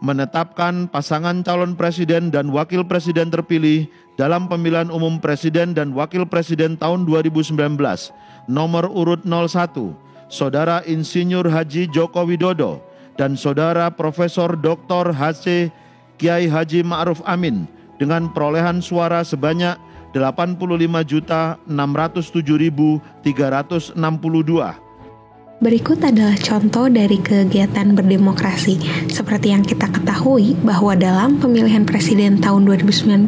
menetapkan pasangan calon presiden dan wakil presiden terpilih dalam pemilihan umum presiden dan wakil presiden tahun 2019 nomor urut 01 Saudara Insinyur Haji Joko Widodo dan Saudara Profesor Dr. H.C. Kiai Haji Ma'ruf Amin dengan perolehan suara sebanyak 85.607.362. Berikut adalah contoh dari kegiatan berdemokrasi. Seperti yang kita ketahui bahwa dalam pemilihan presiden tahun 2019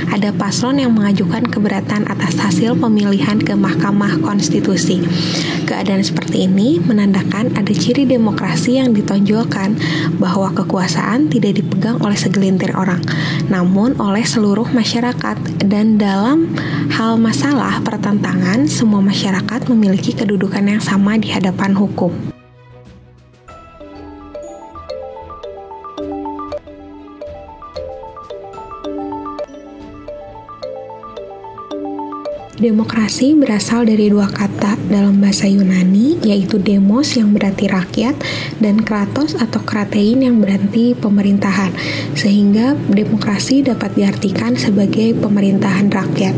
ada paslon yang mengajukan keberatan atas hasil pemilihan ke Mahkamah Konstitusi. Keadaan seperti ini menandakan ada ciri demokrasi yang ditonjolkan bahwa kekuasaan tidak dipegang oleh segelintir orang, namun oleh seluruh masyarakat, dan dalam hal masalah pertentangan semua masyarakat memiliki kedudukan yang sama di hadapan hukum. Demokrasi berasal dari dua kata dalam bahasa Yunani, yaitu demos yang berarti rakyat dan kratos atau kratein yang berarti pemerintahan, sehingga demokrasi dapat diartikan sebagai pemerintahan rakyat.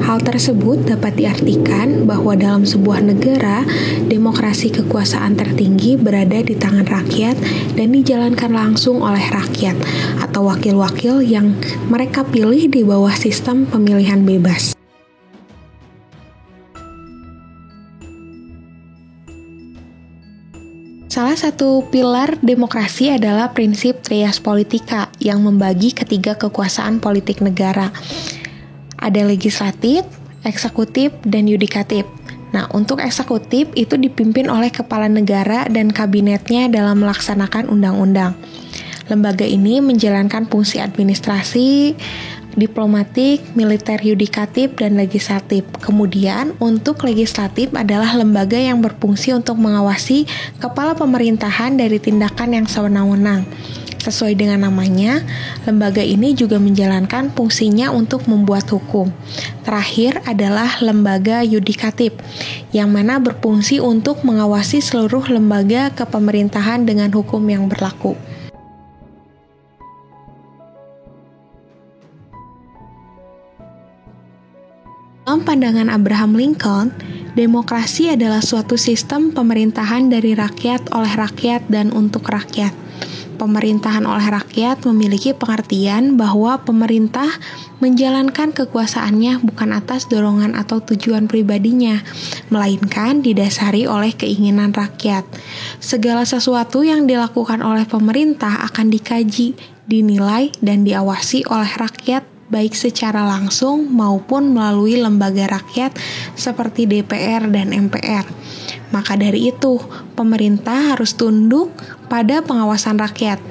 Hal tersebut dapat diartikan bahwa dalam sebuah negara, demokrasi kekuasaan tertinggi berada di tangan rakyat dan dijalankan langsung oleh rakyat atau wakil-wakil yang mereka pilih di bawah sistem pemilihan bebas. Salah satu pilar demokrasi adalah prinsip trias politika yang membagi ketiga kekuasaan politik negara. Ada legislatif, eksekutif, dan yudikatif. Nah, untuk eksekutif itu dipimpin oleh kepala negara dan kabinetnya dalam melaksanakan undang-undang. Lembaga ini menjalankan fungsi administrasi, diplomatik, militer, yudikatif, dan legislatif. Kemudian, untuk legislatif adalah lembaga yang berfungsi untuk mengawasi kepala pemerintahan dari tindakan yang sewenang-wenang. Sesuai dengan namanya, lembaga ini juga menjalankan fungsinya untuk membuat hukum. Terakhir adalah lembaga yudikatif, yang mana berfungsi untuk mengawasi seluruh lembaga kepemerintahan dengan hukum yang berlaku. Dalam pandangan Abraham Lincoln, demokrasi adalah suatu sistem pemerintahan dari rakyat, oleh rakyat, dan untuk rakyat. Pemerintahan oleh rakyat memiliki pengertian bahwa pemerintah menjalankan kekuasaannya bukan atas dorongan atau tujuan pribadinya, melainkan didasari oleh keinginan rakyat. Segala sesuatu yang dilakukan oleh pemerintah akan dikaji, dinilai, dan diawasi oleh rakyat baik secara langsung maupun melalui lembaga rakyat seperti DPR dan MPR. Maka dari itu, pemerintah harus tunduk pada pengawasan rakyat.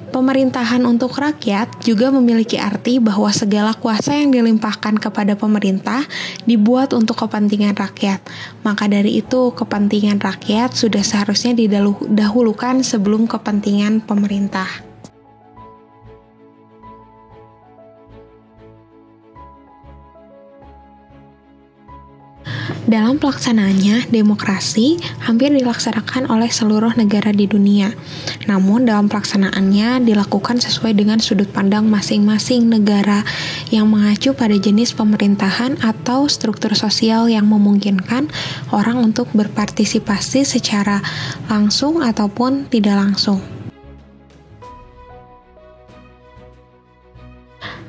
Pemerintahan untuk rakyat juga memiliki arti bahwa segala kuasa yang dilimpahkan kepada pemerintah dibuat untuk kepentingan rakyat. Maka dari itu, kepentingan rakyat sudah seharusnya didahulukan sebelum kepentingan pemerintah. Dalam pelaksanaannya, demokrasi hampir dilaksanakan oleh seluruh negara di dunia. Namun, dalam pelaksanaannya dilakukan sesuai dengan sudut pandang masing-masing negara yang mengacu pada jenis pemerintahan atau struktur sosial yang memungkinkan orang untuk berpartisipasi secara langsung ataupun tidak langsung.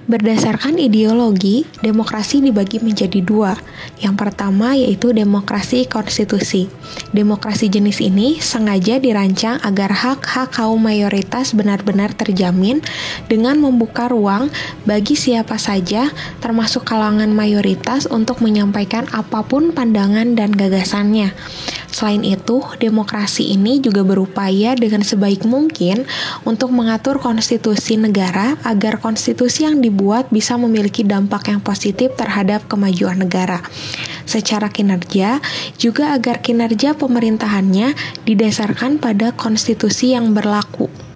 Berdasarkan ideologi, demokrasi dibagi menjadi dua. Yang pertama yaitu demokrasi konstitusi. Demokrasi jenis ini sengaja dirancang agar hak-hak kaum mayoritas benar-benar terjamin dengan membuka ruang bagi siapa saja, termasuk kalangan mayoritas, untuk menyampaikan apapun pandangan dan gagasannya. Selain itu, demokrasi ini juga berupaya dengan sebaik mungkin untuk mengatur konstitusi negara agar konstitusi yang dibuat bisa memiliki dampak yang positif terhadap kemajuan negara. Secara kinerja, juga agar kinerja pemerintahannya didasarkan pada konstitusi yang berlaku.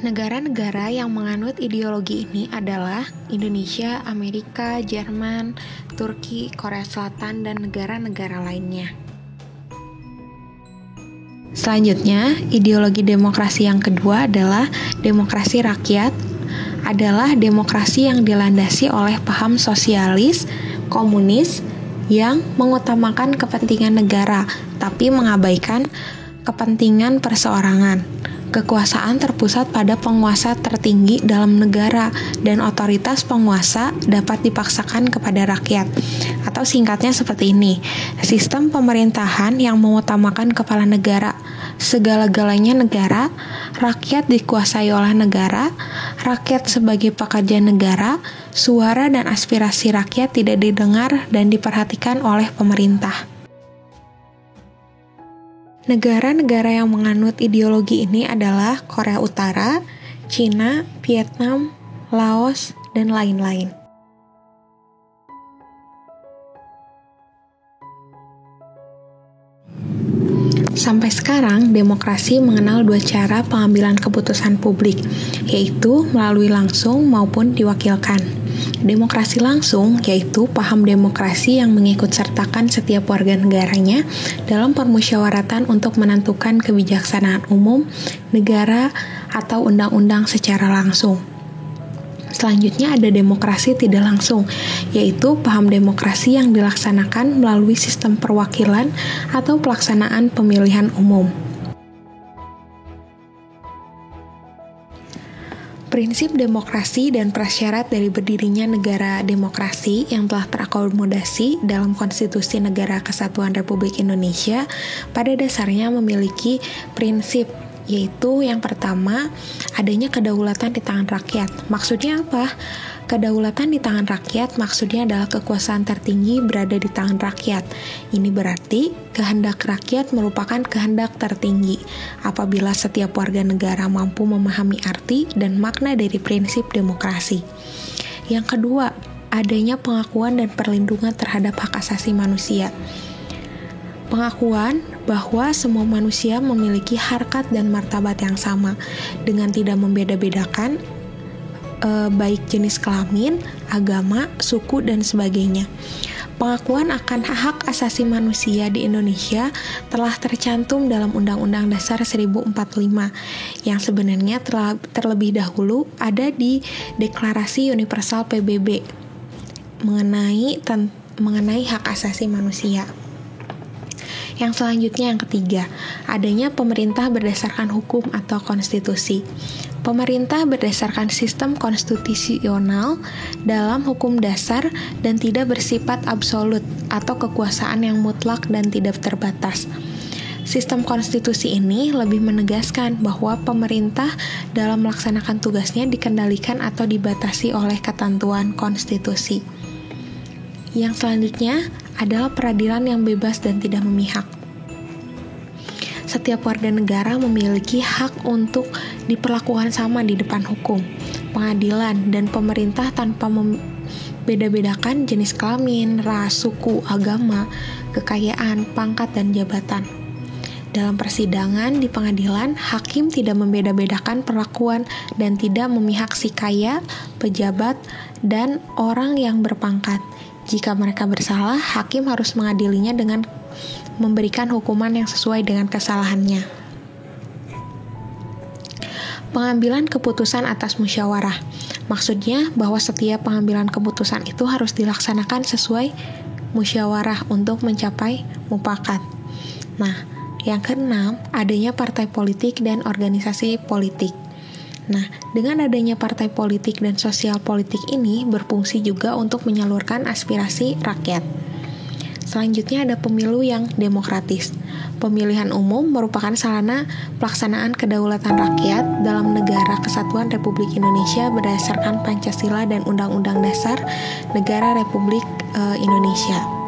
Negara-negara yang menganut ideologi ini adalah Indonesia, Amerika, Jerman, Turki, Korea Selatan, dan negara-negara lainnya. Selanjutnya, ideologi demokrasi yang kedua adalah demokrasi rakyat, adalah demokrasi yang dilandasi oleh paham sosialis, komunis, yang mengutamakan kepentingan negara, tapi mengabaikan kepentingan perseorangan. Kekuasaan terpusat pada penguasa tertinggi dalam negara dan otoritas penguasa dapat dipaksakan kepada rakyat. Atau singkatnya seperti ini, sistem pemerintahan yang mengutamakan kepala negara, segala-galanya negara, rakyat dikuasai oleh negara, rakyat sebagai pekerja negara, suara dan aspirasi rakyat tidak didengar dan diperhatikan oleh pemerintah. Negara-negara yang menganut ideologi ini adalah Korea Utara, Cina, Vietnam, Laos, dan lain-lain. Sampai sekarang, demokrasi mengenal dua cara pengambilan keputusan publik, yaitu melalui langsung maupun diwakilkan. Demokrasi langsung yaitu paham demokrasi yang mengikutsertakan setiap warga negaranya dalam permusyawaratan untuk menentukan kebijaksanaan umum, negara, atau undang-undang secara langsung. Selanjutnya ada demokrasi tidak langsung, yaitu paham demokrasi yang dilaksanakan melalui sistem perwakilan atau pelaksanaan pemilihan umum. Prinsip demokrasi dan prasyarat dari berdirinya negara demokrasi yang telah terakomodasi dalam Konstitusi Negara Kesatuan Republik Indonesia pada dasarnya memiliki prinsip, yaitu yang pertama, adanya kedaulatan di tangan rakyat. Maksudnya apa? Kedaulatan di tangan rakyat maksudnya adalah kekuasaan tertinggi berada di tangan rakyat. Ini berarti kehendak rakyat merupakan kehendak tertinggi apabila setiap warga negara mampu memahami arti dan makna dari prinsip demokrasi. Yang kedua, adanya pengakuan dan perlindungan terhadap hak asasi manusia. Pengakuan bahwa semua manusia memiliki harkat dan martabat yang sama dengan tidak membeda-bedakan baik jenis kelamin, agama, suku, dan sebagainya. Pengakuan akan hak asasi manusia di Indonesia telah tercantum dalam Undang-Undang Dasar 1045 yang sebenarnya terlebih dahulu ada di Deklarasi Universal PBB mengenai hak asasi manusia. Yang selanjutnya yang ketiga, adanya pemerintah berdasarkan hukum atau konstitusi. Pemerintah berdasarkan sistem konstitusional dalam hukum dasar dan tidak bersifat absolut atau kekuasaan yang mutlak dan tidak terbatas. Sistem konstitusi ini lebih menegaskan bahwa pemerintah dalam melaksanakan tugasnya dikendalikan atau dibatasi oleh ketentuan konstitusi. Yang selanjutnya adalah peradilan yang bebas dan tidak memihak. Setiap warga negara memiliki hak untuk diperlakukan sama di depan hukum, pengadilan, dan pemerintah tanpa membeda-bedakan jenis kelamin, ras, suku, agama, kekayaan, pangkat, dan jabatan. Dalam persidangan di pengadilan, hakim tidak membeda-bedakan perlakuan dan tidak memihak si kaya, pejabat, dan orang yang berpangkat. Jika mereka bersalah, hakim harus mengadilinya dengan memberikan hukuman yang sesuai dengan kesalahannya. Pengambilan keputusan atas musyawarah. Maksudnya bahwa setiap pengambilan keputusan itu harus dilaksanakan sesuai musyawarah untuk mencapai mufakat. Nah, yang keenam, adanya partai politik dan organisasi politik. Nah, dengan adanya partai politik dan sosial politik ini berfungsi juga untuk menyalurkan aspirasi rakyat. Selanjutnya ada pemilu yang demokratis. Pemilihan umum merupakan sarana pelaksanaan kedaulatan rakyat dalam negara kesatuan Republik Indonesia berdasarkan Pancasila dan Undang-Undang Dasar Negara Republik Indonesia.